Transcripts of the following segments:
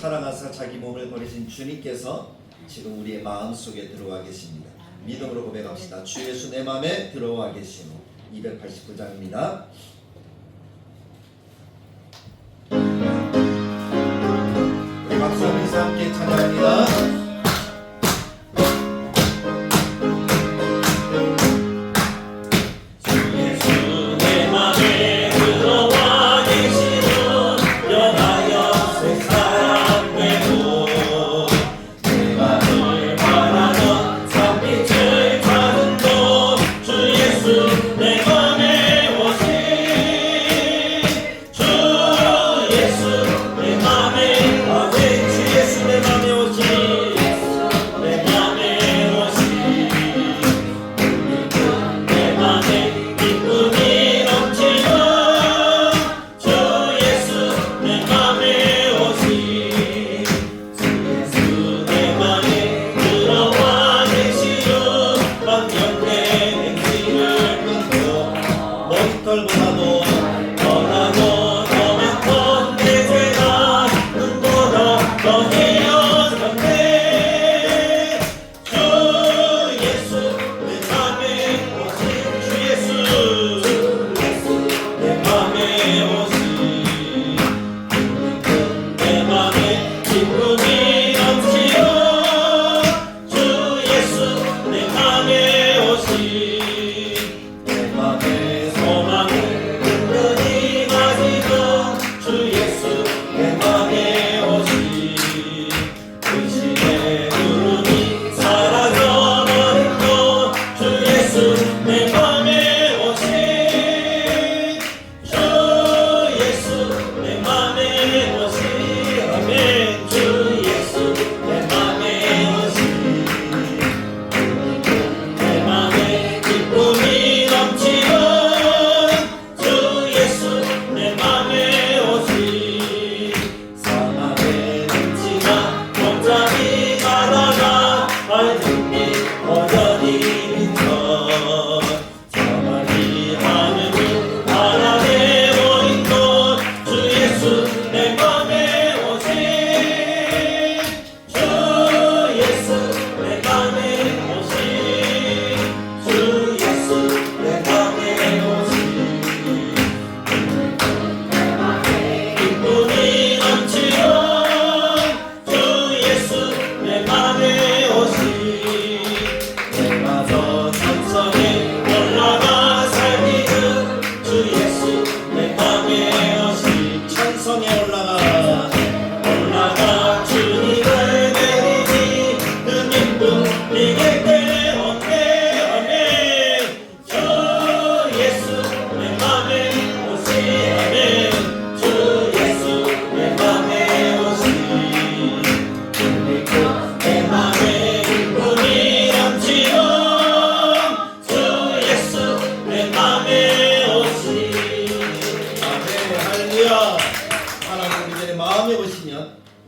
사랑하사 자기 몸을 버리신 주님께서 지금 우리의 마음속에 들어와 계십니다. 믿음으로 고백합시다. 주 예수 내 마음에 들어와 계시오. 289장입니다. 우리 박수하면서 함께 찬양합니다.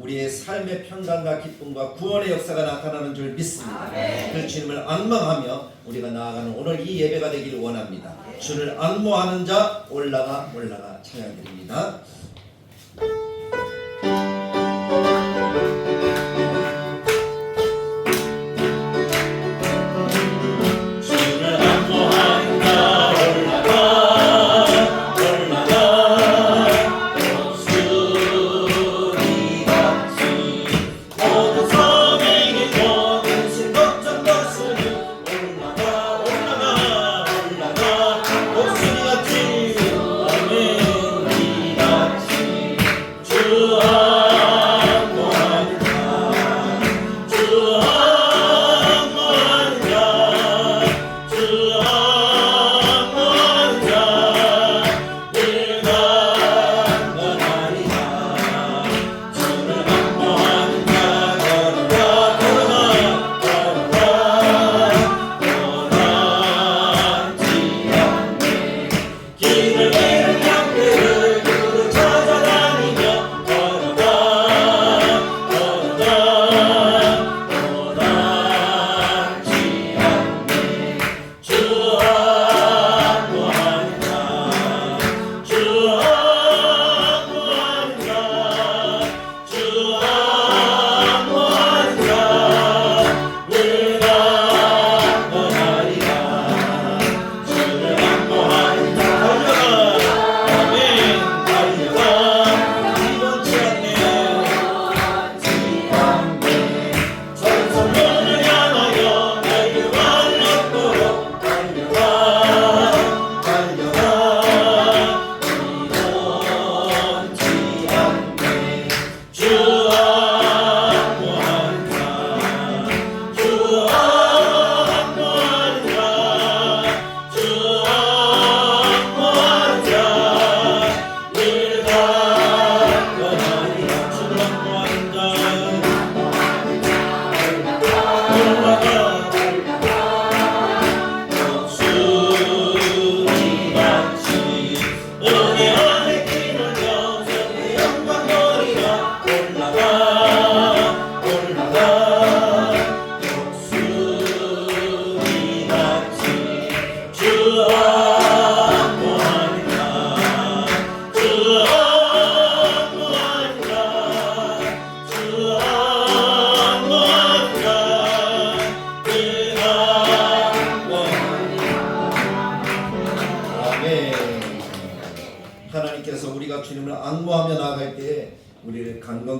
우리의 삶의 평강과 기쁨과 구원의 역사가 나타나는 줄 믿습니다. 그 주님을 앙망하며 우리가 나아가는 오늘 이 예배가 되길 원합니다. 주를 앙모하는 자 올라가 찬양드립니다. 목소리 같이 아멘.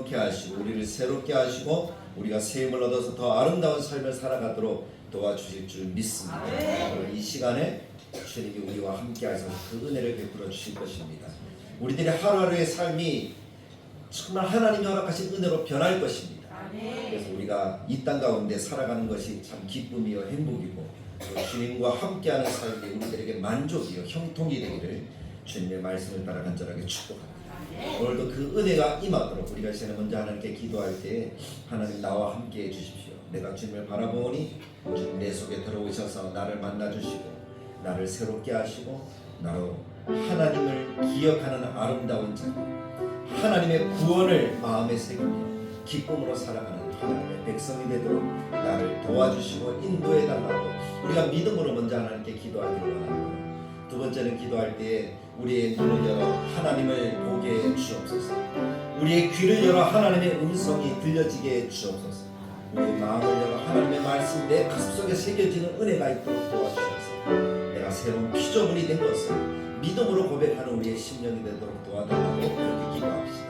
새롭게 하시고 우리를 새롭게 하시고 우리가 세임을 얻어서 더 아름다운 삶을 살아가도록 도와주실 줄 믿습니다. 오늘 이 시간에 주님이 우리와 함께 하셔서 그 은혜를 베풀어 주실 것입니다. 우리들의 하루하루의 삶이 정말 하나님이 허락하신 은혜로 변할 것입니다. 그래서 우리가 이 땅 가운데 살아가는 것이 참 기쁨이요 행복이고 또 주님과 함께하는 삶이 우리들에게 만족이요 형통이 되기를 주님의 말씀을 따라 간절하게 축복합니다. 오늘도 그 은혜가 임하도록 우리가 이제는 먼저 하나님께 기도할 때 하나님 나와 함께 해주십시오. 내가 주님을 바라보니 주님 내 속에 들어오셔서 나를 만나주시고 나를 새롭게 하시고 나로 하나님을 기억하는 아름다운 자, 하나님의 구원을 마음에 새기며 기쁨으로 살아가는 하나님의 백성이 되도록 나를 도와주시고 인도해달라고 우리가 믿음으로 먼저 하나님께 기도하기를 원합니다. 두 번째는 기도할 때 우리의 눈을 열어 하나님을 보게 해 주옵소서. 우리의 귀를 열어 하나님의 음성이 들려지게 해 주옵소서. 우리의 마음을 열어 하나님의 말씀 내 가슴속에 새겨지는 은혜가 있도록 도와주셔서 내가 새로운 피조물이 된 것을 믿음으로 고백하는 우리의 심령이 되도록 도와달라고 그렇게 기도합시다.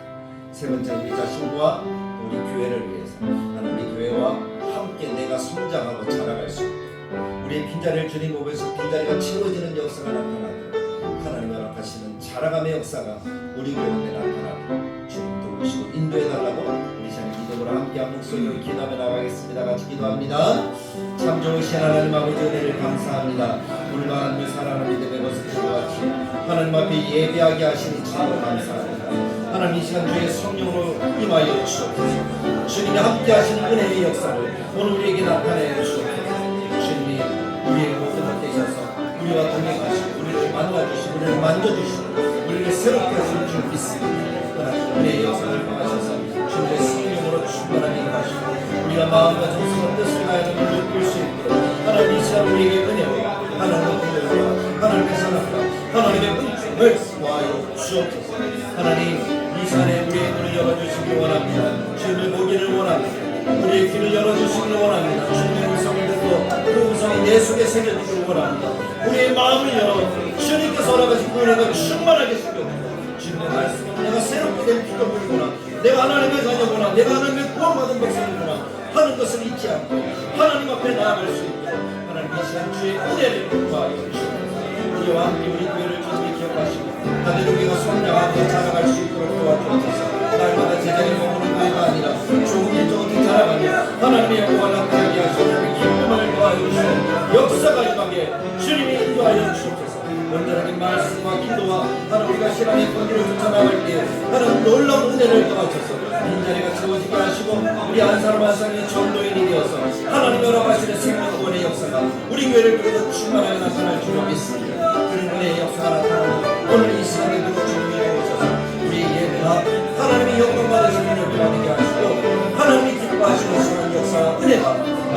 세 번째 우리 자신과 우리 교회를 위해서 하나님 교회와 함께 내가 성장하고 자라갈 수 있도록 우리의 빈자리를 주님 몸에서 빈자리가 채워지는 역사가 나타나도록 하나님 허락하시는 자라감의 역사가 우리 가운데 나타나도록 주님 도우시고 인도해달라고 우리 시간에 기도로 함께한 목소리로 기도하며 나가겠습니다. 같이 기도합니다. 참 좋으신 하나님 아버지 은혜를 감사합니다. 우리가 하나님을 사랑하는 믿음의 모습과 같이 하나님 앞에 예배하게 하시니 참 감사합니다. 하나님 이 시간 주의 성령으로 임하여 주옵소서. 주님이 함께 하시는 은혜의 역사를 오늘 우리에게 나타내 주옵소서. 주님이 우리의 모든 것 되셔서 우리와 동행하시고 우리를 만나주시고 우리를 만져주시고 우리를 새롭게 하시는 줄 믿습니다. 하나님 은혜의 역사를 통하셔서 주님의 성령으로 충만하게 하시고 우리가 마음과 정성과 뜻을 다하여 느낄 수 있도록 하나님 이 시간 우리에게 은혜와 하나님의 은혜와 하나님의 사랑과 하나님의 은총을 구하여 주옵소서. 하나님 이 시간에 우리의 눈을 열어주시기 원합니다. 주님을 보기를 원합니다. 우리의 귀를 열어주시기를 원합니다. 주님의 음성을 듣고 그 음성이 내 속에 새겨지기를 원합니다. 우리의 마음을 열어 주님께서 허락하신 그 은혜가 충만하게 새겨지고 주님의 말씀은 내가 새롭게 된 피조물이구나, 내가 하나님의 자녀구나, 내가 하나님의 구원받은 백성이구나 하는 것을 잊지 않고 하나님 앞에 나아갈 수 있도록 하나님 이 시간 주의 은혜를 구하여 주시옵소서. 우리와 함께 우리 교회를 주님이 기억하시고 다들 우리가 성장하고 자라갈 수 있도록 도와주옵소서. 날마다 제자리 머무는 교회가 아니라 조금 일조금 자라가며 하나님의 영광을 나타나게 하시고 기쁨을 더하여 주시고 역사가 임하게 주님이 인도하여 주옵소서. 온전하게 말씀과 기도와 하나님 우리가 신앙의 권위를 쫓아나갈 때 하나님 놀라운 은혜를 더하셔서 빈자리가 채워지게 하시고 우리 한 사람 한 사람이 전도인이 되어서 하나님 허락하시는 생명구원의 역사가 우리 교회를 그래도 충만하게 나타날 줄로 믿습니다. 그런 은혜의 역사가 나타나고 오늘 이 시간에 누구 주님이 오셔서 우리 예배가 하나님의 영광 받으시는 예배가 되게 하시고 하나님이 기뻐하시는 시간 역사와 은혜가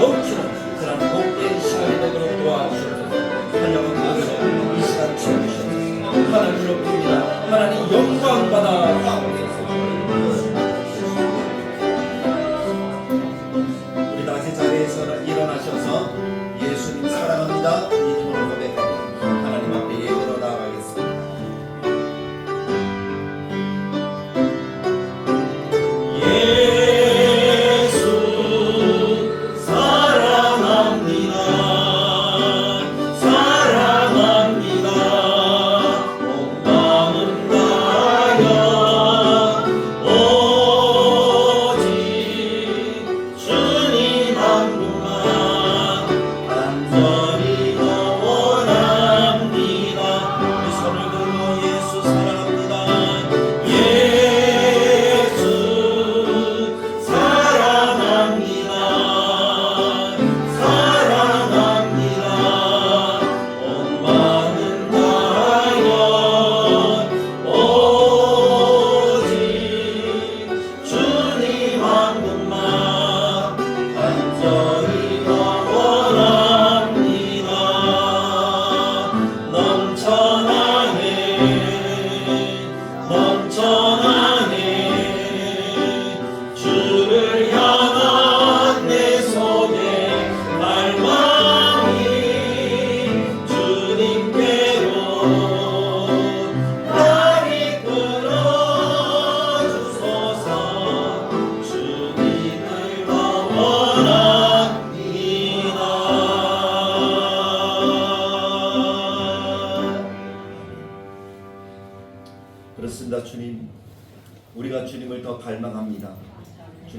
넘치는 그런 복된 시간이 되도록 도와주셔서 하나님 앞에서 이 시간 채워주셔서 하나님 높입니다. 하나님 영광 받아 주옵소서. 우리 다시 자리에서 일어나셔서 예수님 사랑합니다 믿음으로 고백하고 하나님 앞에 예배로 나아가겠습니다.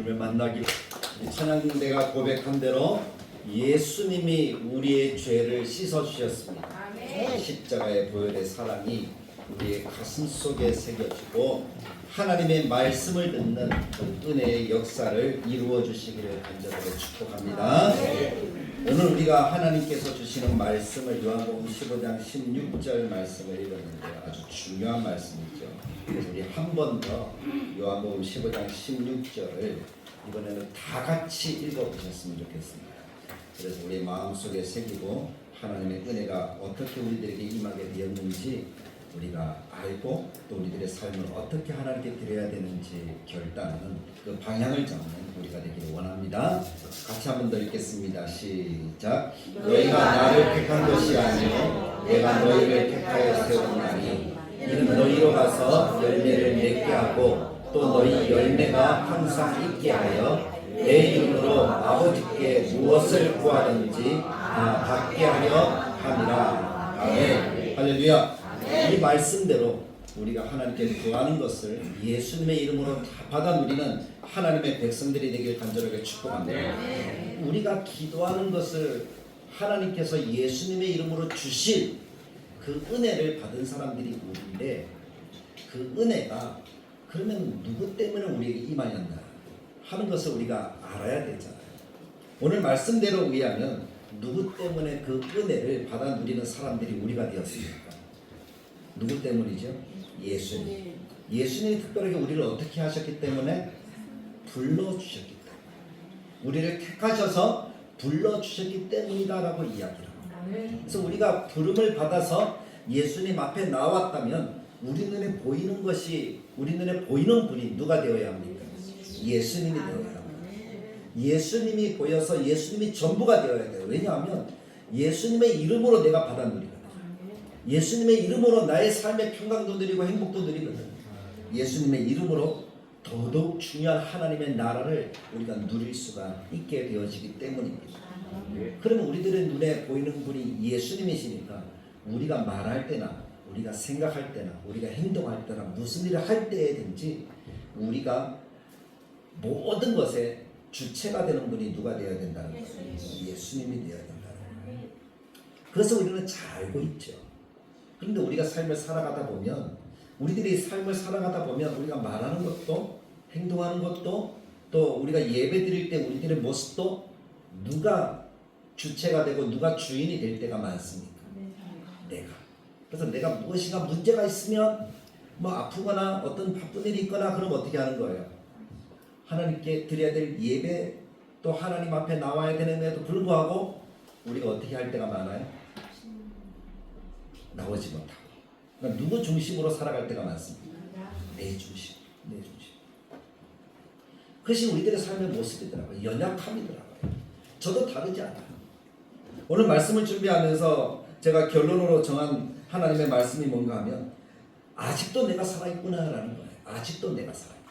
주님을 만나기. 찬양대가 고백한 대로 예수님이 우리의 죄를 씻어주셨습니다. 십자가의 보혈의 사랑이 우리의 가슴 속에 새겨지고 하나님의 말씀을 듣는 그 은혜의 역사를 이루어 주시기를 간절하게 축복합니다. 오늘 우리가 하나님께서 주시는 말씀을 요한복음 15장 16절 말씀을 읽었는데 아주 중요한 말씀이죠. 그래서 우리 한 번 더 요한복음 15장 16절을 이번에는 다 같이 읽어보셨으면 좋겠습니다. 그래서 우리 마음속에 새기고 하나님의 은혜가 어떻게 우리들에게 임하게 되었는지 우리가 알고 또 우리들의 삶을 어떻게 하나님께 드려야 되는지 결단하는 그 방향을 잡는 우리가 되기를 원합니다. 같이 한 번 더 읽겠습니다. 시작. 너희가 나를 택한 것이 아니요 내가 너희를 택하여 세웠나니 이는 너희로 가서 열매를 맺게 하고 또 너희 열매가 항상 있게 하여 내 이름으로 아버지께 무엇을 구하든지 다 받게 하려 함이라. 아멘. 할렐루야. 이 말씀대로 우리가 하나님께 구하는 것을 예수님의 이름으로 다 받아 누리는 하나님의 백성들이 되길 간절하게 축복합니다. 우리가 기도하는 것을 하나님께서 예수님의 이름으로 주신 그 은혜를 받은 사람들이 우리인데 그 은혜가 그러면 누구 때문에 우리에게 임하였나 하는 것을 우리가 알아야 되잖아요. 오늘 말씀대로 의하면 누구 때문에 그 은혜를 받아 누리는 사람들이 우리가 되었습니까? 누구 때문이죠? 예수님. 예수님이 특별하게 우리를 어떻게 하셨기 때문에 불러주셨기 때문에 우리를 택하셔서 불러주셨기 때문이다라고 이야기를 합니다. 그래서 우리가 부름을 받아서 예수님 앞에 나왔다면 우리 눈에 보이는 것이 우리 눈에 보이는 분이 누가 되어야 합니까? 예수님이 되어야 합니다. 예수님이 보여서 예수님이 전부가 되어야 돼요. 왜냐하면 예수님의 이름으로 내가 받아 누리거든. 예수님의 이름으로 나의 삶의 평강도 누리고 행복도 누리거든. 예수님의 이름으로 더더욱 중요한 하나님의 나라를 우리가 누릴 수가 있게 되어지기 때문입니다. 그러면 우리들의 눈에 보이는 분이 예수님이시니까 우리가 말할 때나 우리가 생각할 때나 우리가 행동할 때나 무슨 일을 할 때든지 우리가 모든 것에 주체가 되는 분이 누가 되어야 된다는 거예요? 예수님이 되어야 된다는 거예요. 그래서 우리는 잘 알고 있죠. 그런데 우리가 삶을 살아가다 보면 우리들이 삶을 살아가다 보면 우리가 말하는 것도 행동하는 것도 또 우리가 예배 드릴 때 우리들의 모습도 누가 주체가 되고 누가 주인이 될 때가 많습니까? 내가. 그래서 내가 무엇인가 문제가 있으면 뭐 아프거나 어떤 바쁜 일이 있거나 그럼 어떻게 하는 거예요? 하나님께 드려야 될 예배 또 하나님 앞에 나와야 되는데도 불구하고 우리가 어떻게 할 때가 많아요? 나오지 못하고. 그러니까 누구 중심으로 살아갈 때가 많습니다. 내 중심. 내 중심. 그것이 우리들의 삶의 모습이더라고요. 연약함이더라고요. 저도 다르지 않아요. 오늘 말씀을 준비하면서 제가 결론으로 정한 하나님의 말씀이 뭔가 하면 아직도 내가 살아있구나라는 거예요. 아직도 내가 살아있구나.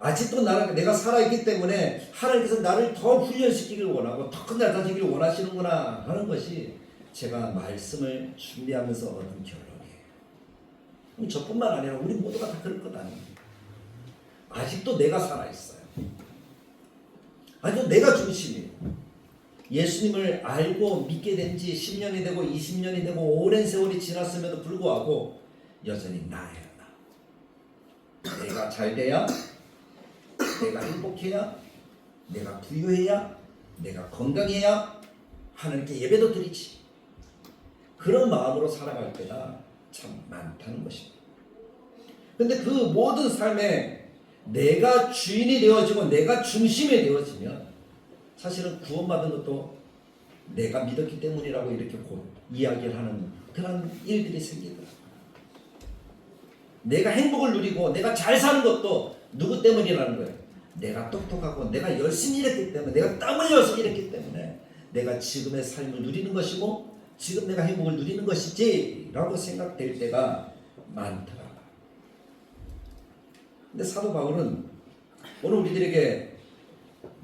아직도 내가 살아있기 때문에 하나님께서 나를 더 훈련시키기를 원하고 더 큰 낮아지기를 원하시는구나 하는 것이 제가 말씀을 준비하면서 얻은 결론이에요. 저뿐만 아니라 우리 모두가 다 그럴 것 아닙니까? 아직도 내가 살아있어요. 아직도 내가 중심이에요. 예수님을 알고 믿게 된 지 10년이 되고 20년이 되고 오랜 세월이 지났음에도 불구하고 여전히 나예요. 나. 내가 잘 돼야 내가 행복해야 내가 부유해야 내가 건강해야 하나님께 예배도 드리지. 그런 마음으로 살아갈 때가 참 많다는 것입니다. 그런데 그 모든 삶에 내가 주인이 되어지고 내가 중심이 되어지면 사실은 구원받은 것도 내가 믿었기 때문이라고 이렇게 이야기를 하는 그런 일들이 생기더라고요. 내가 행복을 누리고 내가 잘 사는 것도 누구 때문이라는 거예요? 내가 똑똑하고 내가 열심히 일했기 때문에 내가 땀 흘려서 일했기 때문에 내가 지금의 삶을 누리는 것이고 지금 내가 행복을 누리는 것이지 라고 생각될 때가 많더라고요. 근데 사도 바울은 오늘 우리들에게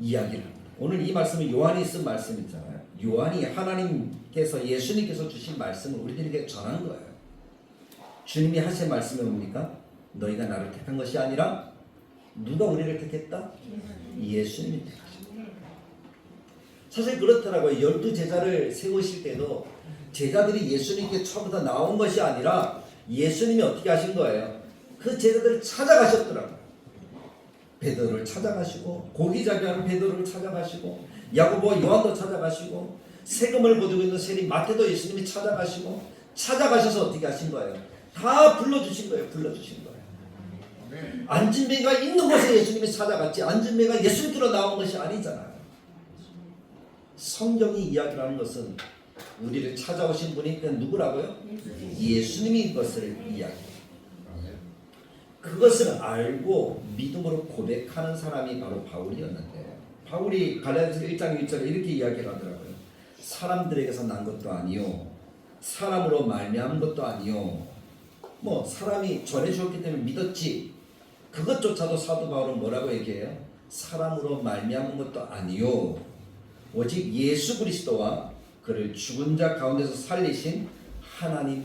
이야기를 합니다. 오늘 이 말씀은 요한이 쓴 말씀이잖아요. 요한이 하나님께서 예수님께서 주신 말씀을 우리들에게 전한 거예요. 주님이 하신 말씀이 뭡니까? 너희가 나를 택한 것이 아니라 누가 우리를 택했다? 예수님이 택하셨다. 사실 그렇더라고요. 12제자를 세우실 때도 제자들이 예수님께 처음부터 나온 것이 아니라 예수님이 어떻게 하신 거예요? 그 제자들을 찾아가셨더라고요. 베드로를 찾아가시고 고기잡이하는 베드로를 찾아가시고 야고보와 요한도 찾아가시고 세금을 거두고 있는 세리 마태도 예수님이 찾아가셔서 어떻게 하신 거예요? 다 불러주신 거예요. 불러주신 거예요. 안진뱅이가 있는 곳에 예수님이 찾아갔지 안진뱅이가 예수님께로 나온 것이 아니잖아요. 성경이 이야기하는 것은 우리를 찾아오신 분이 누구라고요? 예수님이 그것을 이야기해요. 그것을 알고 믿음으로 고백하는 사람이 바로 바울이었는데 바울이 갈라디아서 1장 1절에 이렇게 이야기를 하더라고요. 사람들에게서 난 것도 아니요 사람으로 말미암은 것도 아니요 사람이 전해주었기 때문에 믿었지 그것조차도 사도 바울은 뭐라고 얘기해요? 사람으로 말미암은 것도 아니요 오직 예수 그리스도와 그를 죽은 자 가운데서 살리신 하나님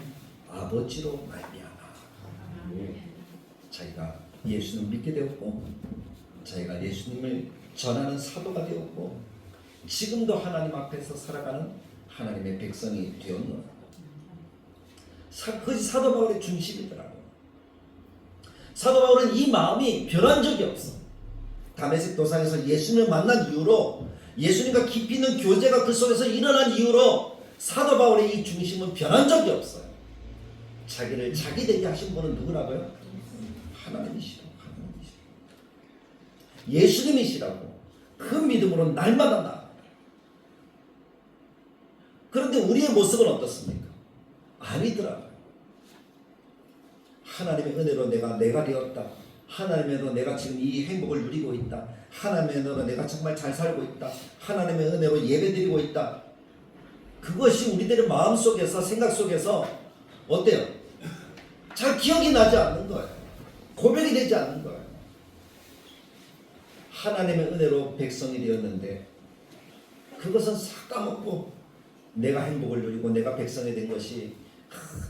아버지로 말미암아. 자기가 예수님을 믿게 되었고 자기가 예수님을 전하는 사도가 되었고 지금도 하나님 앞에서 살아가는 하나님의 백성이 되었노라. 그것이 사도 바울의 중심이더라고요. 사도 바울은 이 마음이 변한 적이 없어. 다메섹 도상에서 예수님을 만난 이후로 예수님과 깊이 있는 교제가 그 속에서 일어난 이후로 사도 바울의 이 중심은 변한 적이 없어요. 자기를 자기 되게 하신 분은 누구라고요? 하나님이시라고. 예수님이시라고 그 믿음으로 날마다 나아갑니다. 그런데 우리의 모습은 어떻습니까? 아니더라고요. 하나님의 은혜로 내가 되었다. 하나님의 은혜로 내가 지금 이 행복을 누리고 있다. 하나님의 은혜로 내가 정말 잘 살고 있다. 하나님의 은혜로 예배드리고 있다. 그것이 우리들의 마음속에서 생각 속에서 어때요? 잘 기억이 나지 않는 거예요. 고백이 되지 않는 거예요. 하나님의 은혜로 백성이 되었는데 그것은 싹 까먹고 내가 행복을 누리고 내가 백성이 된 것이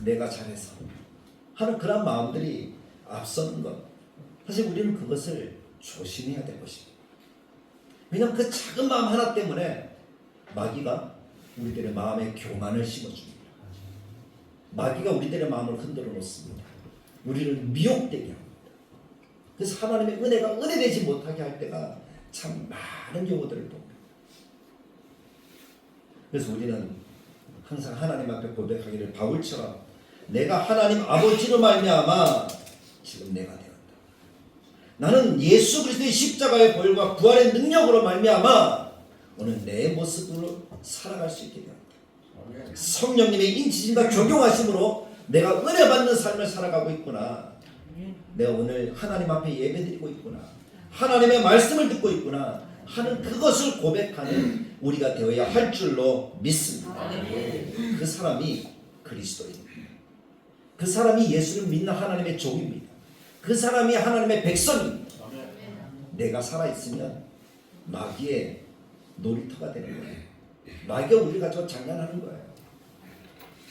내가 잘해서 하는 그런 마음들이 앞서는 것. 사실 우리는 그것을 조심해야 될 것입니다. 왜냐하면 그 작은 마음 하나 때문에 마귀가 우리들의 마음에 교만을 심어줍니다. 마귀가 우리들의 마음을 흔들어 놓습니다. 우리를 미혹되게 합니다. 그래서 하나님의 은혜가 은혜되지 못하게 할 때가 참 많은 경우들을 봅니다. 그래서 우리는 항상 하나님 앞에 고백하기를 바울처럼 내가 하나님 아버지로 말미암아 지금 내가 되었다. 나는 예수 그리스도의 십자가의 보혈과 부활의 능력으로 말미암아 오늘 내 모습으로 살아갈 수 있게 되었다. 성령님의 인치심과 적용하심으로 내가 은혜 받는 삶을 살아가고 있구나. 내가 오늘 하나님 앞에 예배드리고 있구나. 하나님의 말씀을 듣고 있구나 하는 그것을 고백하는 우리가 되어야 할 줄로 믿습니다. 그 사람이 그리스도입니다. 그 사람이 예수를 믿는 하나님의 종입니다. 그 사람이 하나님의 백성입니다. 내가 살아있으면 마귀의 놀이터가 되는 거예요. 마귀가 우리를 가지고 장난하는 거예요.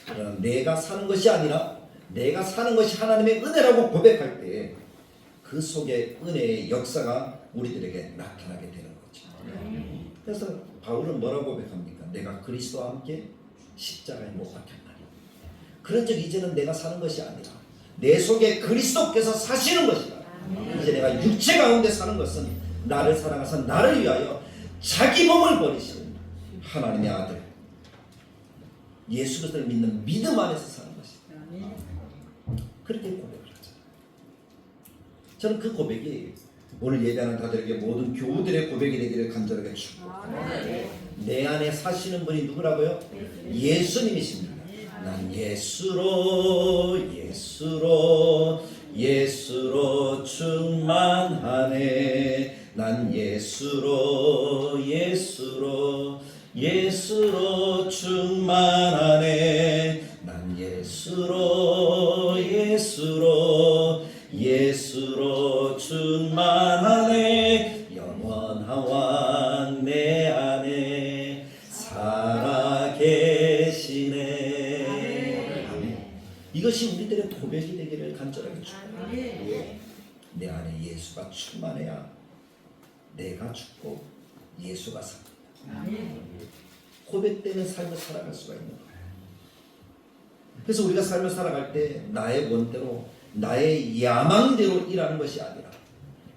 그러나 내가 사는 것이 아니라 내가 사는 것이 하나님의 은혜라고 고백할 때 그 속에 은혜의 역사가 우리들에게 나타나게 되는 거죠. 그래서 바울은 뭐라고 고백합니까? 내가 그리스도와 함께 십자가에 못 박혔나니. 그런 적 이제는 내가 사는 것이 아니라 내 속에 그리스도께서 사시는 것이다. 이제 내가 육체 가운데 사는 것은 나를 사랑하사 나를 위하여 자기 몸을 버리신 하나님의 아들 예수 그리스도를 믿는 믿음 안에서 사는 것이다. 그렇게 고백을 하잖아요. 저는 그 고백이 오늘 예배하는 다들에게 모든 교우들의 고백이 되기를 간절하게 축복합니다. 내 안에 사시는 분이 누구라고요? 예수님이십니다. 난 예수로 충만하네. 난 예수로 충만하네. 난 예수로 충만하네. 영원한 왕 내 안에 살아계시네. 아멘. 이것이 우리들의 고백이 되기를 간절하게 축복합니다. 내 안에 예수가 충만해야 내가 죽고 예수가 삽니다. 고백되는 삶을 살아갈 수가 있는 거예요. 그래서 우리가 삶을 살아갈 때 나의 원대로 나의 야망대로 일하는 것이 아니라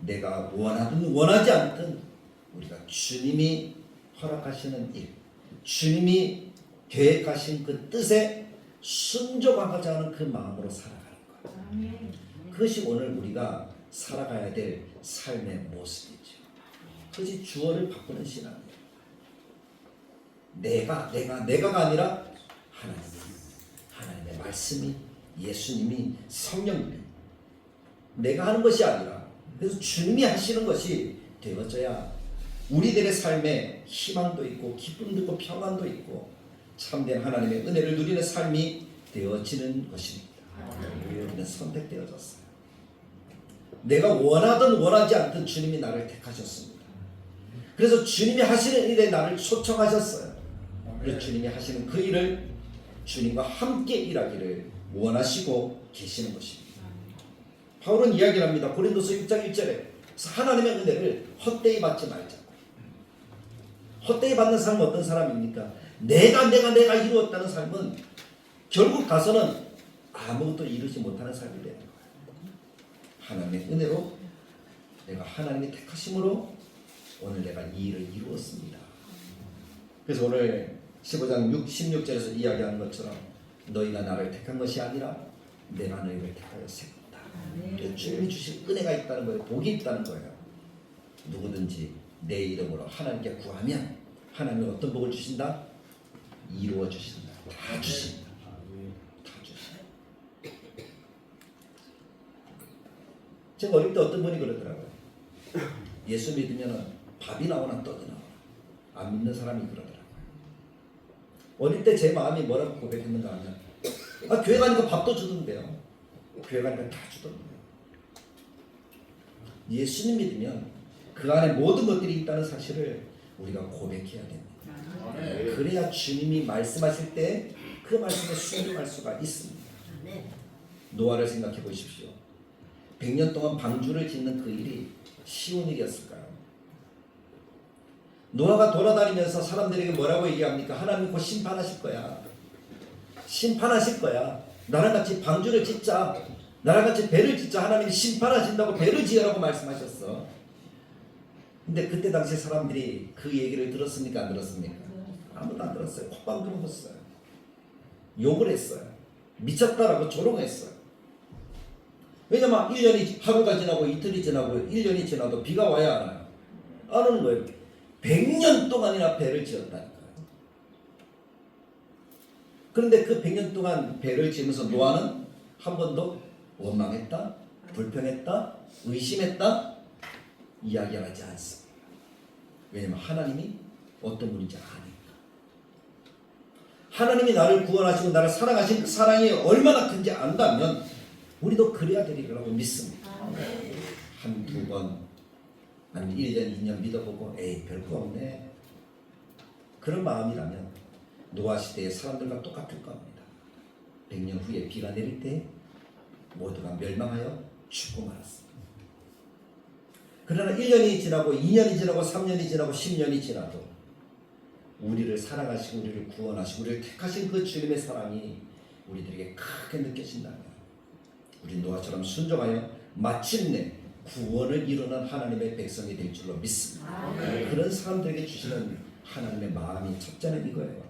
내가 원하든 원하지 않든 우리가 주님이 허락하시는 일, 주님이 계획하신 그 뜻에 순종하고자 하는 그 마음으로 살아가는 거예요. 그것이 오늘 우리가 살아가야 될 삶의 모습이죠. 그것이 주어를 바꾸는 신앙이에요. 내가가 아니라 하나님의 말씀이, 예수님이, 성령님이 내가 하는 것이 아니라 그래서 주님이 하시는 것이 되어져야 우리들의 삶에 희망도 있고 기쁨도 있고 평안도 있고 참된 하나님의 은혜를 누리는 삶이 되어지는 것입니다. 우리는 선택되어졌어요. 내가 원하든 원하지 않든 주님이 나를 택하셨습니다. 그래서 주님이 하시는 일에 나를 초청하셨어요. 그래서 주님이 하시는 그 일을 주님과 함께 일하기를 원하시고 계시는 것입니다. 바울은 이야기를 합니다. 고린도서 6장 1절에 하나님의 은혜를 헛되이 받지 말자고. 헛되이 받는 사람은 어떤 사람입니까? 내가 이루었다는 삶은 결국 가서는 아무것도 이루지 못하는 삶이 되는 거예요. 하나님의 은혜로 내가 하나님의 택하심으로 오늘 내가 이 일을 이루었습니다. 그래서 오늘 15장 16절에서 이야기하는 것처럼 너희가 나를 택한 것이 아니라 내가 너희를 택하여 세웠다. 주님이 주신 은혜가 있다는 거예요. 복이 있다는 거예요. 누구든지 내 이름으로 하나님께 구하면 하나님은 어떤 복을 주신다? 이루어 주신다. 다 주신다. 다 주신다. 제가 어릴 때 어떤 분이 그러더라고요. 예수 믿으면 밥이 나오나 떡이 나오나. 안 믿는 사람이 그러더라고요. 어릴 때 제 마음이 뭐라고 고백했는가 하면 교회 가니까 밥도 주던데요. 교회 가니까 다 주던데요. 예수님 믿으면 그 안에 모든 것들이 있다는 사실을 우리가 고백해야 됩니다. 그래야 주님이 말씀하실 때 그 말씀에 순종할 수가 있습니다. 노아를 생각해 보십시오. 100년 동안 방주를 짓는 그 일이 쉬운 일이었을까요? 노아가 돌아다니면서 사람들에게 뭐라고 얘기합니까? 하나님 곧 심판하실 거야. 심판하실 거야. 나랑 같이 방주를 짓자. 나랑 같이 배를 짓자. 하나님이 심판하신다고 배를 지으라고 말씀하셨어. 근데 그때 당시 사람들이 그 얘기를 들었습니까? 안 들었습니까? 아무도 안 들었어요. 콧방 들어봤어요. 욕을 했어요. 미쳤다라고 조롱했어요. 왜냐면 1년이 하루가 지나고 이틀이 지나고 1년이 지나도 비가 와야 하나요? 안 오는 거예요. 100년 동안이나 배를 지었다니까요. 그런데 그 100년 동안 배를 지으면서 노아는 한 번도 원망했다, 불평했다, 의심했다 이야기하지 않습니다. 왜냐하면 하나님이 어떤 분인지 아니까. 하나님이 나를 구원하시고 나를 사랑하신 그 사랑이 얼마나 큰지 안다면 우리도 그래야 되리라고 믿습니다. 한두 번 아니면 1년, 2년 믿어보고 에이 별거 없네. 그런 마음이라면 노아 시대의 사람들과 똑같을 겁니다. 100년 후에 비가 내릴 때 모두가 멸망하여 죽고 말았습니다. 그러나 1년이 지나고 2년이 지나고 3년이 지나고 10년이 지나도 우리를 사랑하시고 우리를 구원하시고 우리를 택하신 그 주님의 사랑이 우리들에게 크게 느껴진다면 우리 노아처럼 순종하여 마침내 구원을 이루는 하나님의 백성이 될 줄로 믿습니다. 그런 사람들에게 주시는 하나님의 마음이 첫째는 이거예요.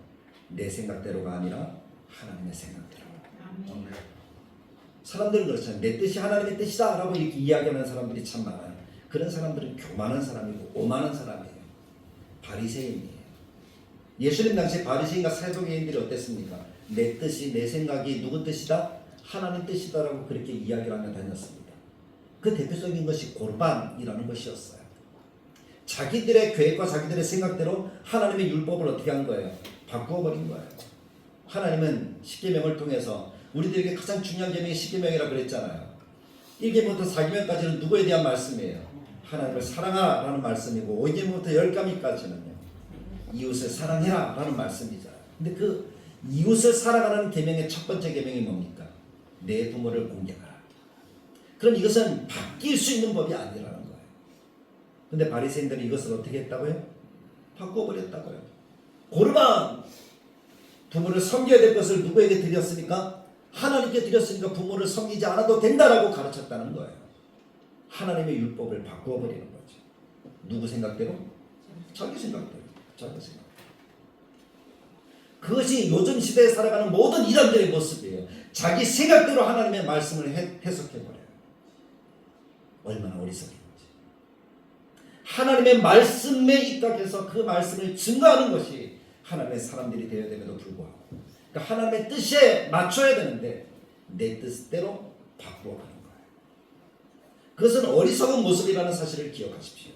내 생각대로가 아니라 하나님의 생각대로. 사람들은 그렇잖아요. 내 뜻이 하나님의 뜻이다 라고 이렇게 이야기하는 사람들이 참 많아요. 그런 사람들은 교만한 사람이고 오만한 사람이에요. 바리새인이에요. 예수님 당시 바리새인과 사두개인들이 어땠습니까? 내 뜻이 내 생각이 누구 뜻이다? 하나님 뜻이다라고 그렇게 이야기를 하며 다녔습니다. 그 대표적인 것이 고르반이라는 것이었어요. 자기들의 계획과 자기들의 생각대로 하나님의 율법을 어떻게 한 거예요? 바꾸어 버린 거예요. 하나님은 십계명을 통해서 우리들에게 가장 중요한 계명이 십계명이라고 그랬잖아요. 1계명부터 4계명까지는 누구에 대한 말씀이에요? 하나님을 사랑하라는 말씀이고 5계명부터 10계명까지는요. 이웃을 사랑해라 라는 말씀이잖아요. 근데 그 이웃을 사랑하는 계명의 첫 번째 계명이 뭡니까? 내 부모를 공경하라. 그럼 이것은 바뀔 수 있는 법이 아니라는 거예요. 근데 바리새인들은 이것을 어떻게 했다고요? 바꿔버렸다고요. 고르반 부모를 섬겨야 될 것을 누구에게 드렸습니까? 하나님께 드렸으니까 부모를 섬기지 않아도 된다라고 가르쳤다는 거예요. 하나님의 율법을 바꾸어 버리는 거죠. 누구 생각대로? 자기 생각대로. 자기 생각. 그것이 요즘 시대에 살아가는 모든 이단들의 모습이에요. 자기 생각대로 하나님의 말씀을 해석해 버려요. 얼마나 어리석은지. 하나님의 말씀에 입각해서 그 말씀을 증거하는 것이 하나님의 사람들이 되어야 됨에도 불구하고, 그러니까 하나님의 뜻에 맞춰야 되는데 내 뜻대로 바꾸어 가는 거예요. 그것은 어리석은 모습이라는 사실을 기억하십시오.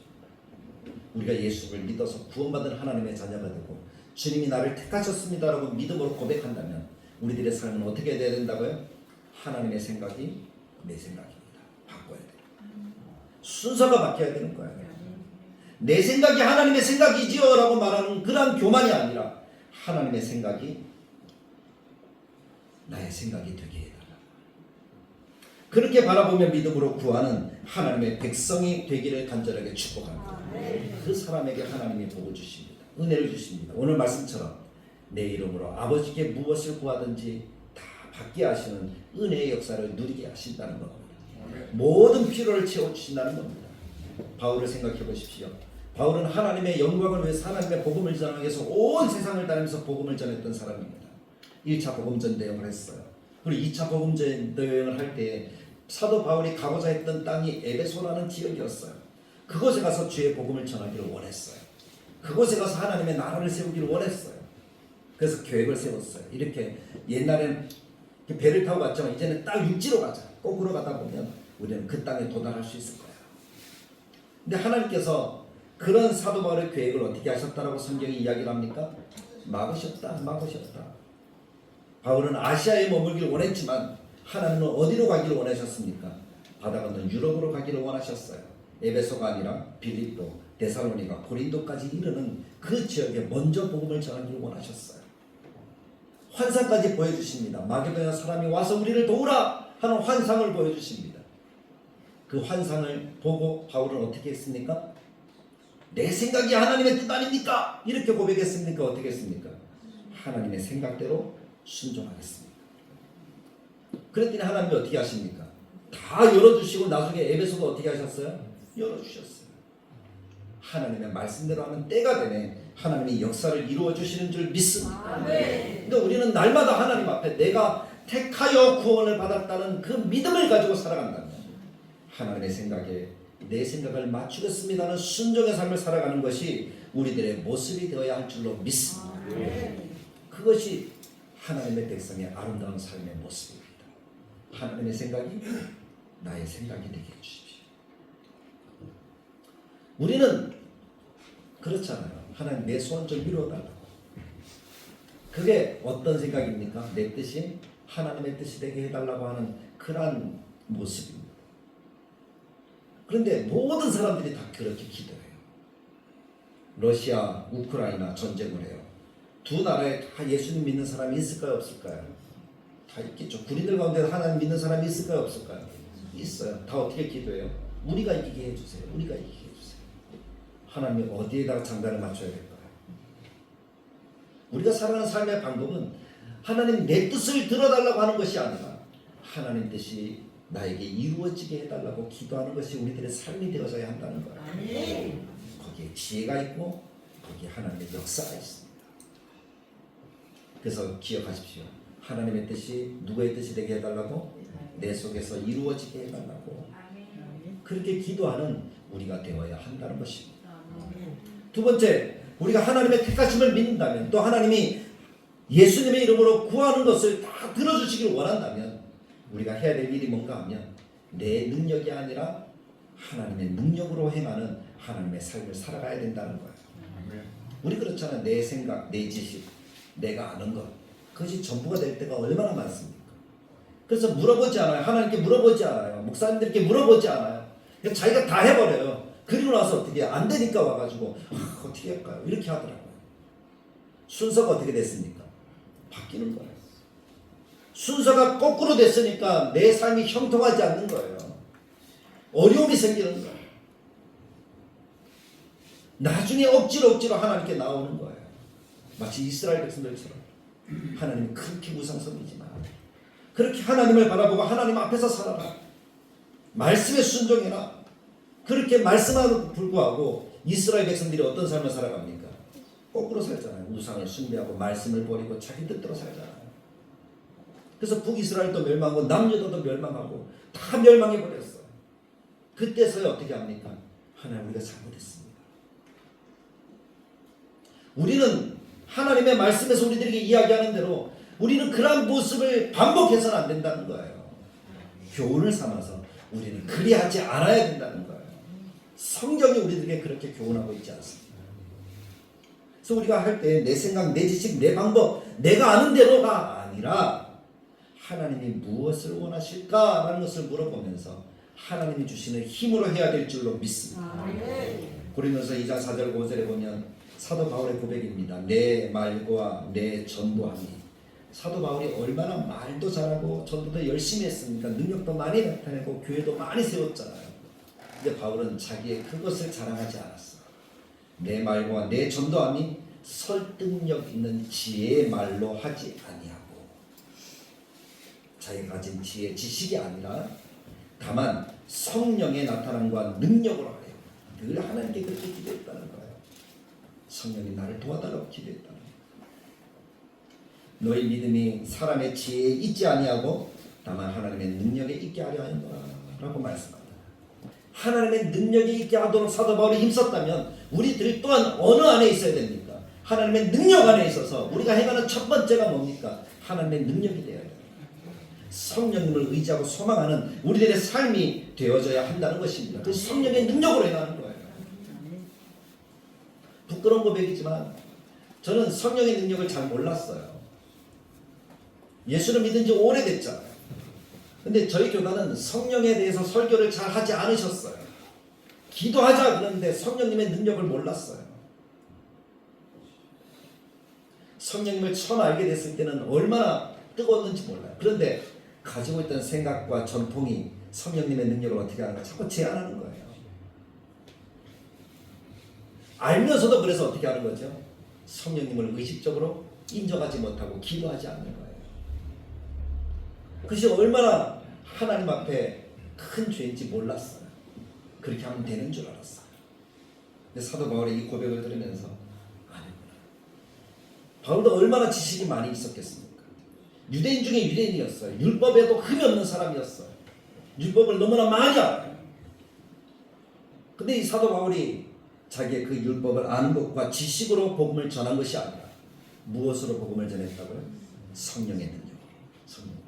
우리가 예수를 믿어서 구원받은 하나님의 자녀가 되고 주님이 나를 택하셨습니다라고 믿음으로 고백한다면 우리들의 삶은 어떻게 돼야 된다고요? 하나님의 생각이 내 생각입니다. 바꿔야 돼요. 순서가 바뀌어야 되는 거예요. 내 생각이 하나님의 생각이지요 라고 말하는 그런 교만이 아니라 하나님의 생각이 나의 생각이 되게 해달라. 그렇게 바라보며 믿음으로 구하는 하나님의 백성이 되기를 간절하게 축복합니다. 그 사람에게 하나님이 복을 주십니다. 은혜를 주십니다. 오늘 말씀처럼 내 이름으로 아버지께 무엇을 구하든지 다 받게 하시는 은혜의 역사를 누리게 하신다는 겁니다. 모든 필요를 채워주신다는 겁니다. 바울을 생각해 보십시오. 바울은 하나님의 영광을 위해서 하나님의 복음을 전하기 위해서 온 세상을 다니면서 복음을 전했던 사람입니다. 1차 복음전 대행을 했어요. 그리고 2차 복음전 대행을 할 때 사도 바울이 가고자 했던 땅이 에베소라는 지역이었어요. 그곳에 가서 주의 복음을 전하기를 원했어요. 그곳에 가서 하나님의 나라를 세우기를 원했어요. 그래서 계획을 세웠어요. 이렇게 옛날에는 배를 타고 갔지만 이제는 딱 육지로 가자. 거꾸로 가다 보면 우리는 그 땅에 도달할 수 있을 거야. 근데 하나님께서 그런 사도 바울의 계획을 어떻게 하셨다라고 성경이 이야기를 합니까? 막으셨다. 바울은 아시아에 머물기를 원했지만 하나님은 어디로 가기를 원하셨습니까? 바다 건너 유럽으로 가기를 원하셨어요. 에베소가 아니라 빌립보, 데살로니가, 고린도까지 이르는 그 지역에 먼저 복음을 전하기를 원하셨어요. 환상까지 보여주십니다. 마게도냐 사람이 와서 우리를 도우라 하는 환상을 보여주십니다. 그 환상을 보고 바울은 어떻게 했습니까? 내 생각이 하나님의 뜻 아닙니까? 이렇게 고백했습니까? 어떻게 했습니까? 하나님의 생각대로 순종하겠습니다. 그랬더니 하나님이 어떻게 하십니까? 다 열어주시고 나중에 에베소도 어떻게 하셨어요? 열어주셨어요. 하나님의 말씀대로 하면 때가 되네. 하나님이 역사를 이루어주시는 줄 믿습니다. 그러니까 우리는 날마다 하나님 앞에 내가 택하여 구원을 받았다는 그 믿음을 가지고 살아간다면 하나님의 생각에 내 생각을 맞추겠습니다는 순종의 삶을 살아가는 것이 우리들의 모습이 되어야 할 줄로 믿습니다. 그것이 하나님의 백성의 아름다운 삶의 모습입니다. 하나님의 생각이 나의 생각이 되게 해주십시오. 우리는 그렇잖아요. 하나님 내 소원 좀 이루어달라고. 그게 어떤 생각입니까? 내 뜻이 하나님의 뜻이 되게 해달라고 하는 그러한 모습입니다. 그런데 모든 사람들이 다 그렇게 기도해요. 러시아, 우크라이나 전쟁을 해요. 두 나라에 다 예수님 믿는 사람이 있을까요? 없을까요? 다 있겠죠. 군인들 가운데 하나님 믿는 사람이 있을까요? 없을까요? 있어요. 다 어떻게 기도해요? 우리가 이기게 해주세요. 우리가 이기게 해주세요. 하나님이 어디에다가 장단을 맞춰야 될까요? 우리가 살아가는 삶의 방법은 하나님 내 뜻을 들어달라고 하는 것이 아니라 하나님 뜻이 나에게 이루어지게 해달라고 기도하는 것이 우리들의 삶이 되어져야 한다는 거예요. 거기에 지혜가 있고 거기에 하나님의 역사가 있습니다. 그래서 기억하십시오. 하나님의 뜻이 누구의 뜻이 되게 해달라고? 내 속에서 이루어지게 해달라고. 그렇게 기도하는 우리가 되어야 한다는 것입니다. 두 번째, 우리가 하나님의 택하심을 믿는다면, 또 하나님이 예수님의 이름으로 구하는 것을 다 들어주시길 원한다면 우리가 해야 될 일이 뭔가 하면 내 능력이 아니라 하나님의 능력으로 행하는 하나님의 삶을 살아가야 된다는 거예요. 우리 그렇잖아요. 내 생각, 내 지식, 내가 아는 것, 그것이 전부가 될 때가 얼마나 많습니까? 그래서 물어보지 않아요. 하나님께 물어보지 않아요. 목사님들께 물어보지 않아요. 그냥 자기가 다 해버려요. 그리고 나서 어떻게 안 되니까 와가지고 어떻게 할까요? 이렇게 하더라고요. 순서가 어떻게 됐습니까? 바뀌는 거예요. 순서가 거꾸로 됐으니까 내 삶이 형통하지 않는 거예요. 어려움이 생기는 거예요. 나중에 억지로 하나님께 나오는 거예요. 마치 이스라엘 백성들처럼. 하나님이 그렇게 우상성이지만 그렇게 하나님을 바라보고 하나님 앞에서 살아라. 말씀에 순종해라. 그렇게 말씀하고 불구하고 이스라엘 백성들이 어떤 삶을 살아갑니까? 거꾸로 살잖아요. 우상을 숭배하고 말씀을 버리고 자기 뜻대로 살잖아요. 그래서 북이스라엘도 멸망하고 남유다도 멸망하고 다 멸망해버렸어요. 그때서야 어떻게 합니까? 하나님 우리가 잘못했습니다. 우리는 하나님의 말씀에서 우리들에게 이야기하는 대로 우리는 그러한 모습을 반복해서는 안 된다는 거예요. 교훈을 삼아서 우리는 그리하지 않아야 된다는 거예요. 성경이 우리들에게 그렇게 교훈하고 있지 않습니다. 그래서 우리가 할 때 내 생각, 내 지식, 내 방법, 내가 아는 대로가 아니라 하나님이 무엇을 원하실까라는 것을 물어보면서 하나님이 주시는 힘으로 해야 될 줄로 믿습니다. 고린도서 2장 4절 5절에 보면 사도 바울의 고백입니다. 내 말과 내 전도함이. 사도 바울이 얼마나 말도 잘하고 전도도 열심히 했습니까? 능력도 많이 나타내고 교회도 많이 세웠잖아요. 근데 바울은 자기의 그것을 자랑하지 않았어. 내 말과 내 전도함이 설득력 있는 지혜의 말로 하지 아니하고 자기가 가진 지혜, 지식이 아니라 다만 성령의 나타남과 능력으로 하여 늘 하나님께 그렇게 기도했다는 거예요. 성령이 나를 도와달라고 기도했다는 거예요. 너희 믿음이 사람의 지혜에 있지 아니하고 다만 하나님의 능력에 있게 하려 하는구나 라고 말씀합니다. 하나님의 능력에 있게 하도록 사도 바울이 힘썼다면 우리들 또한 어느 안에 있어야 됩니까? 하나님의 능력 안에 있어서 우리가 행하는 첫 번째가 뭡니까? 하나님의 능력이 되어야 돼요. 성령님을 의지하고 소망하는 우리들의 삶이 되어져야 한다는 것입니다. 그 성령의 능력으로 행하는 거예요. 부끄러운 고백이지만 저는 성령의 능력을 잘 몰랐어요. 예수를 믿은 지 오래됐잖아요. 근데 저희 교단은 성령에 대해서 설교를 잘 하지 않으셨어요. 기도하자 그러는데 성령님의 능력을 몰랐어요. 성령님을 처음 알게 됐을 때는 얼마나 뜨거웠는지 몰라요. 그런데 가지고 있던 생각과 전통이 성령님의 능력을 어떻게 하는가 자꾸 제한하는 거예요. 알면서도 그래서 어떻게 하는 거죠? 성령님을 의식적으로 인정하지 못하고 기도하지 않는 거예요. 그것이 얼마나 하나님 앞에 큰 죄인지 몰랐어요. 그렇게 하면 되는 줄 알았어요. 근데 사도 바울의 이 고백을 들으면서 아니구나. 바울도 얼마나 지식이 많이 있었겠습니까? 유대인 중에 유대인이었어요. 율법에도 흠이 없는 사람이었어요. 율법을 너무나 많이 알아요. 근데 이 사도 바울이 자기의 그 율법을 아는 것과 지식으로 복음을 전한 것이 아니라 무엇으로 복음을 전했다고요? 성령의 능력으로. 성령의 능력.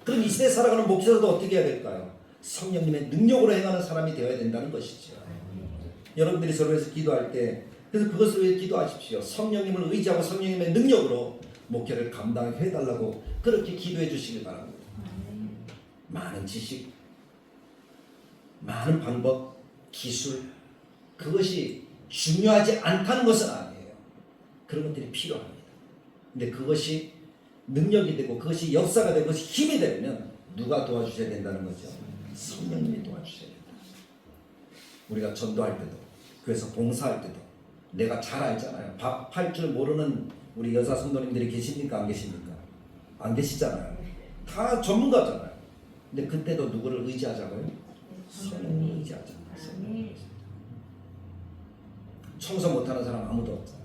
그럼 이 시대에 살아가는 목회자도 어떻게 해야 될까요? 성령님의 능력으로 행하는 사람이 되어야 된다는 것이죠. 여러분들이 서로에서 기도할 때 그래서 그것을 위해 기도하십시오. 성령님을 의지하고 성령님의 능력으로 목회를 감당해달라고 그렇게 기도해 주시길 바랍니다. 많은 지식, 많은 방법, 기술 그것이 중요하지 않다는 것은 아니에요. 그런 것들이 필요합니다. 근데 그것이 능력이 되고 그것이 역사가 되고 그것이 힘이 되면 누가 도와주셔야 된다는 거죠? 성령님이 도와주셔야 된다. 우리가 전도할 때도 교회에서 봉사할 때도 내가 잘 알잖아요. 밥 할 줄 모르는 우리 여자 성도님들이 계십니까? 안 계십니까? 안 계시잖아요. 다 전문가잖아요. 근데 그때도 누구를 의지하자고요? 성령님을 의지하잖아요. 청소 못하는 사람 아무도 없잖아요.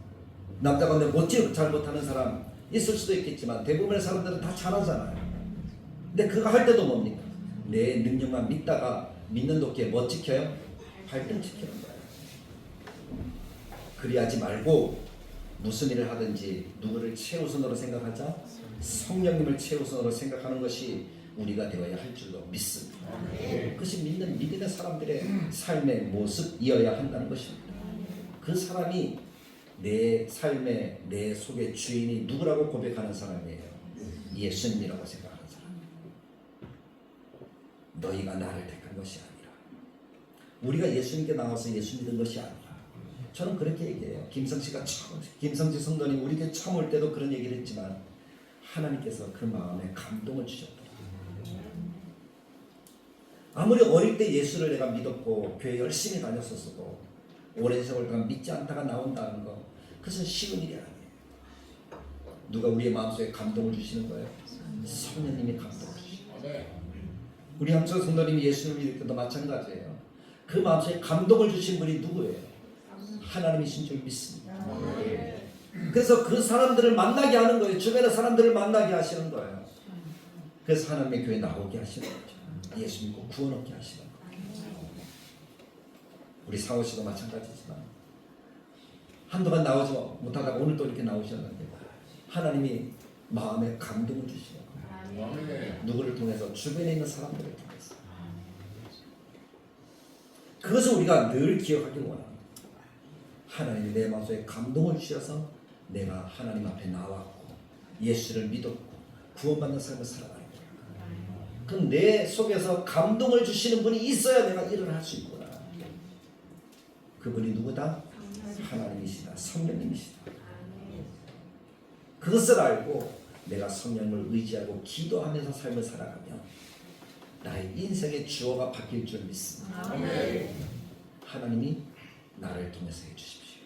남자 가운데 못지 잘 못하는 사람 있을 수도 있겠지만 대부분의 사람들은 다 잘하잖아요. 근데 그거 할 때도 뭡니까? 내 능력만 믿다가 믿는 도끼에 뭐 찍혀요? 발등 찍히는 거예요. 그리하지 말고 무슨 일을 하든지 누구를 최우선으로 생각하자? 성령님을 최우선으로 생각하는 것이 우리가 되어야 할 줄로 믿습니다. 그것이 믿는 믿음의 사람들의 삶의 모습이어야 한다는 것입니다. 그 사람이 내 삶의 내 속의 주인이 누구라고 고백하는 사람이에요. 예수님이라고 생각하는 사람. 너희가 나를 택한 것이 아니라 우리가 예수님께 나와서 예수 믿은 것이 아니라 저는 그렇게 얘기해요. 김성식 성도님 우리 교회 처음 올 때도 그런 얘기를 했지만 하나님께서 그 마음에 감동을 주셨더라. 아무리 어릴 때 예수를 내가 믿었고 교회 열심히 다녔었어도 오랜 세월 동안 믿지 않다가 나온다는 거, 그것은 쉬운 일이 아니에요. 누가 우리의 마음속에 감동을 주시는 거예요? 성령님이 감동을 주시는 거예요. 우리 함성 성도님이 예수를 믿을 때도 마찬가지예요. 그 마음속에 감동을 주신 분이 누구예요? 하나님이신 줄 믿습니다. 그래서 그 사람들을 만나게 하는 거예요. 주변의 사람들을 만나게 하시는 거예요. 그래서 하나님의 교회 나오게 하시는 거죠. 예수 믿고 구원 얻게 하시는 거예요. 우리 상호 씨도 마찬가지지만 한동안 나오지 못하다가 오늘 또 이렇게 나오셨는데 하나님이 마음에 감동을 주시는 거예요. 누구를 통해서? 주변에 있는 사람들을 통해서. 그것을 우리가 늘 기억하길 원합니다. 하나님이 내 마음속에 감동을 주셔서 내가 하나님 앞에 나왔고 예수를 믿었고 구원받는 삶을 살아가는 거예요. 그럼 내 속에서 감동을 주시는 분이 있어야 내가 일을 할 수 있구나. 그분이 누구다? 하나님이시다. 성령님이시다. 그것을 알고 내가 성령을 의지하고 기도하면서 삶을 살아가면 나의 인생의 주어가 바뀔 줄 믿습니다. 하나님이 나를 통해서 해주십시오.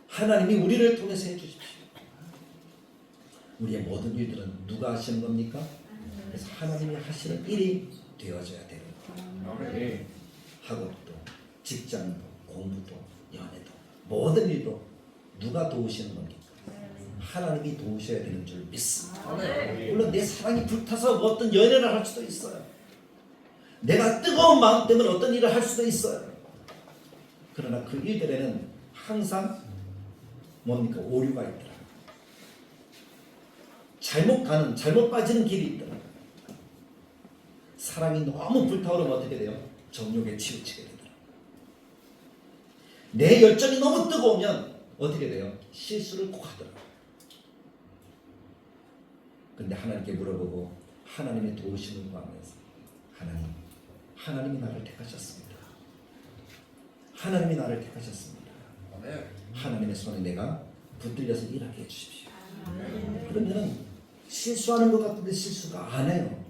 하나님이 우리를 통해서 해주십시오. 우리의 모든 일들은 누가 하시는 겁니까? 그래서 하나님이 하시는 일이 되어져야 되는 거예요. 학업도, 직장도, 공부도, 연애도, 모든 일도 누가 도우시는 겁니까? 하나님이 도우셔야 되는 줄 믿습니다. 물론 내 사랑이 불타서 뭐 어떤 연애를 할 수도 있어요. 내가 뜨거운 마음 때문에 어떤 일을 할 수도 있어요. 그러나 그 일들에는 항상 뭡니까? 오류가 있더라. 잘못 빠지는 길이 있더라. 사랑이 너무 불타오르면 어떻게 돼요? 정욕에 치우치게 되더라. 내 열정이 너무 뜨거우면 어떻게 돼요? 실수를 꼭 하더라. 근데 하나님께 물어보고 하나님의 도우심을 구하면서 하나님이 나를 택하셨습니다. 하나님이 나를 택하셨습니다. 하나님의 손에 내가 붙들려서 일하게 해주십시오. 그러면 실수하는 것 같은데 실수가 안 해요.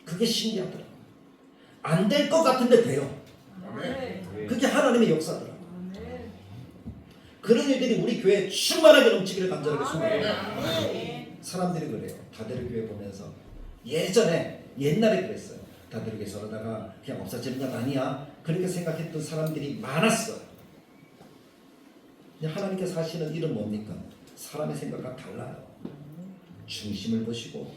그게 신기하더라고요. 안 될 것 같은데 돼요. 그게 하나님의 역사더라고요. 그런 일들이 우리 교회에 충만하게 넘치기를 간절하게 소망해요. 사람들이 그래요. 다대로 교회 보면서 옛날에 그랬어요. 다대로 교회 서러다가 그냥 없어지는 건 아니야. 그렇게 생각했던 사람들이 많았어요. 하나님께서 하시는 일은 뭡니까? 사람의 생각과 달라요. 중심을 보시고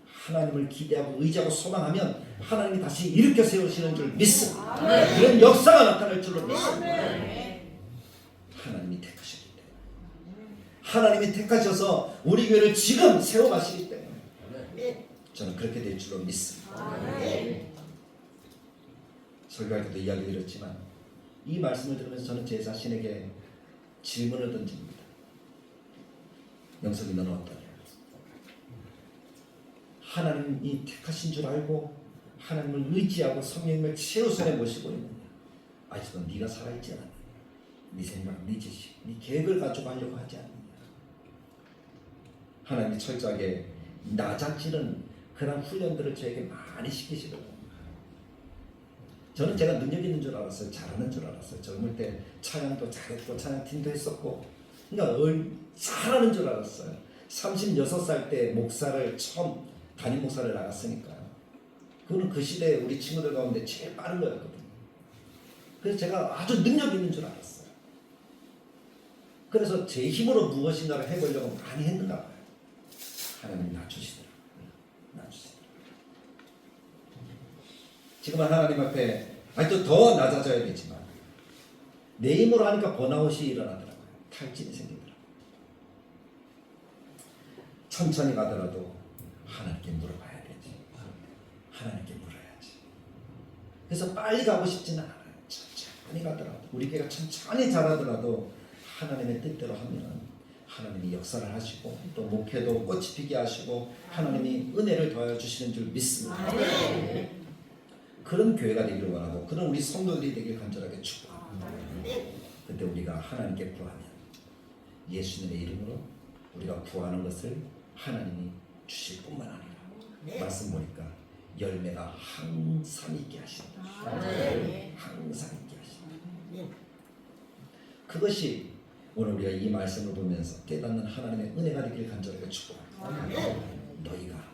하나님을 기대하고 의지하고 소망하면 하나님이 다시 일으켜 세우시는 줄 믿습니다. 그런 역사가 나타날 줄로 믿습니다. 하나님이 택하셨기 때문에, 하나님이 택하셔서 우리 교회를 지금 세워가시기 때문에 저는 그렇게 될 줄로 믿습니다. 설교할 때도 이야기 드렸지만 이 말씀을 들으면서 저는 제 자신에게 질문을 던집니다. 영석이 너는 어떠냐? 하나님이 택하신 줄 알고 하나님을 의지하고 성령님을 최우선에 모시고 있느냐? 아직도 네가 살아있지 않느냐? 네 생각, 네 지식, 네 계획을 가지고 하려고 하지 않느냐? 하나님이 철저하게 낮아지는 그런 훈련들을 저에게 많이 시키시거든요. 저는 제가 능력 있는 줄 알았어요. 잘하는 줄 알았어요. 젊을 때 찬양도 잘했고 찬양팀도 했었고 그러니까 잘하는 줄 알았어요. 36살 때 목사를 처음 담임 목사를 나갔으니까요. 그거는 그 시대에 우리 친구들 가운데 제일 빠른 거였거든요. 그래서 제가 아주 능력 있는 줄 알았어요. 그래서 제 힘으로 무엇인가를 해보려고 많이 했는가 봐요. 하나님이 낮추시더라고요. 지금은 하나님 앞에 아직도 더 낮아져야겠지만 내 힘으로 하니까 번아웃이 일어나더라고요. 탈진이 생기더라고요. 천천히 가더라도 하나님께 물어봐야 되지. 하나님께 물어야지. 그래서 빨리 가고 싶지는 않아요. 천천히 가더라도 우리 교회가 천천히 자라더라도 하나님의 뜻대로 하면 하나님이 역사를 하시고 또 목회도 꽃이 피게 하시고 하나님이 은혜를 더해 주시는 줄 믿습니다. 그런 교회가 되기를 원하고 그런 우리 성도들이 되길 간절하게 축복합니다. 그때 우리가 하나님께 구하면 예수님의 이름으로 우리가 구하는 것을 하나님이 주실 뿐만 아니라 말씀 보니까 열매가 항상 있게 하신다. 항상 있게 하신다. 그것이 오늘 우리가 이 말씀을 보면서 깨닫는 하나님의 은혜가 되길 간절하게 축복합니다. 너희가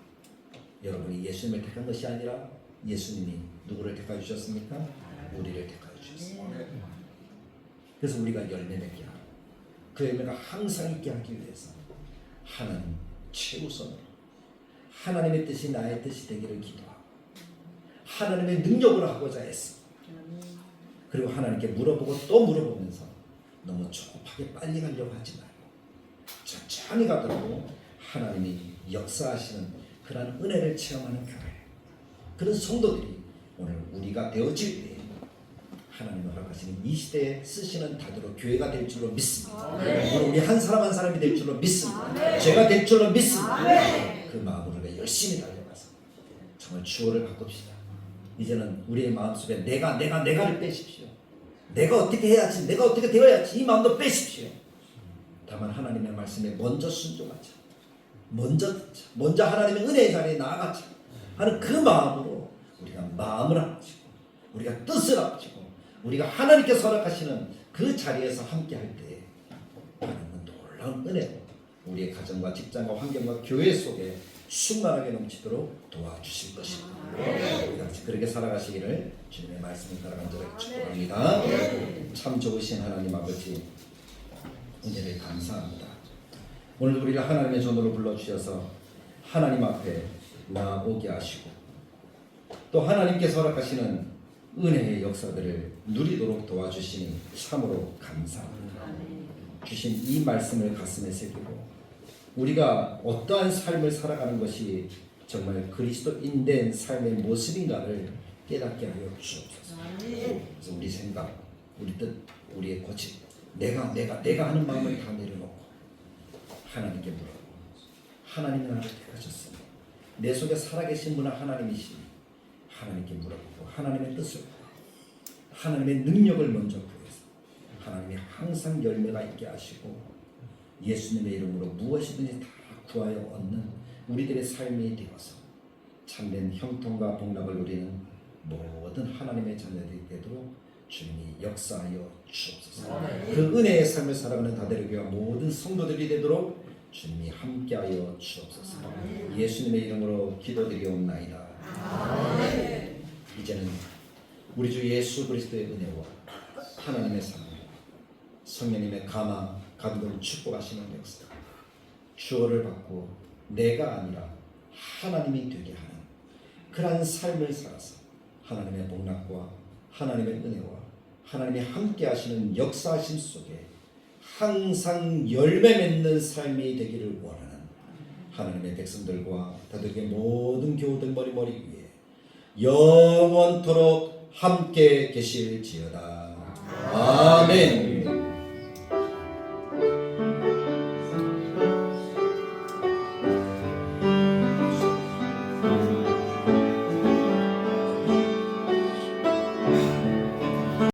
여러분이 예수님을 택한 것이 아니라 예수님이 누구를 택하여 주셨습니까? 우리를 택하여 주셨습니다. 그래서 우리가 열매 맺게 하고 그 열매가 항상 있게 하기 위해서 하나님 최우선으로 하나님의 뜻이 나의 뜻이 되기를 기도하고 하나님의 능력으로 하고자 했어. 그리고 하나님께 물어보고 또 물어보면서 너무 조급하게 빨리 가려고 하지 말고 천천히 가더라도 하나님이 역사하시는 그런 은혜를 체험하는 교회, 그런 성도들이 오늘 우리가 되어질 때 하나님이 허락하시는 이 시대에 쓰시는 다도로 교회가 될 줄로 믿습니다. 오늘 우리 한 사람 한 사람이 될 줄로 믿습니다. 제가 될 줄로 믿습니다. 그 마음으로 우리가 열심히 달려가서 정말 주어를 바꿉시다. 이제는 우리의 마음속에 내가를 빼십시오. 내가 어떻게 해야지, 내가 어떻게 되어야지, 이 마음도 빼십시오. 다만 하나님의 말씀에 먼저 순종하자, 먼저 듣자, 먼저 하나님의 은혜의 자리에 나아가자 하는 그 마음으로 우리가 마음을 합치고 우리가 뜻을 합치고 우리가 하나님께서 허락하시는 그 자리에서 함께 할 때에 하나님은 놀라운 은혜로 우리의 가정과 직장과 환경과 교회 속에 충만하게 넘치도록 도와주실 것입니다. 우리 같이 그렇게 살아가시기를 주님의 말씀을 따라 간절하게 축복합니다. 참 좋으신 하나님 아버지, 은혜를 감사합니다. 오늘도 우리를 하나님의 전으로 불러주셔서 하나님 앞에 나오게 하시고 또 하나님께서 허락하시는 은혜의 역사들을 누리도록 도와주시니 참으로 감사합니다. 주신 이 말씀을 가슴에 새기고 우리가 어떠한 삶을 살아가는 것이 정말 그리스도인된 삶의 모습인가를 깨닫게 하여 주옵소서. 그래서 우리 생각, 우리 뜻, 우리의 고집, 내가 하는 마음을 다 내려놓고 하나님께 물어보고 하나님이 나를 택하셨습니다. 내 속에 살아계신 분은 하나님이시니 하나님께 물어보고 하나님의 뜻을 구하고 하나님의 능력을 먼저 구해서 하나님이 항상 열매가 있게 하시고 예수님의 이름으로 무엇이든지 다 구하여 얻는 우리들의 삶이 되어서 참된 형통과 복락을 누리는 모든 하나님의 자녀들이 되도록 주님이 역사하여 주옵소서. 그 은혜의 삶을 살아가는 다대로교와 모든 성도들이 되도록 주님이 함께하여 주옵소서. 예수님의 이름으로 기도드리옵나이다. 이제는 우리 주 예수 그리스도의 은혜와 하나님의 사랑, 성령님의 감화, 감동, 축복하시는 역사, 주어를 받고 내가 아니라 하나님이 되게 하는 그러한 삶을 살아서 하나님의 복락과 하나님의 은혜와 하나님이 함께 하시는 역사하심 속에 항상 열매 맺는 삶이 되기를 원하는 하나님의 백성들과 다들의 모든 교우들 머리머리 위에 영원토록 함께 계실지어다. 아멘.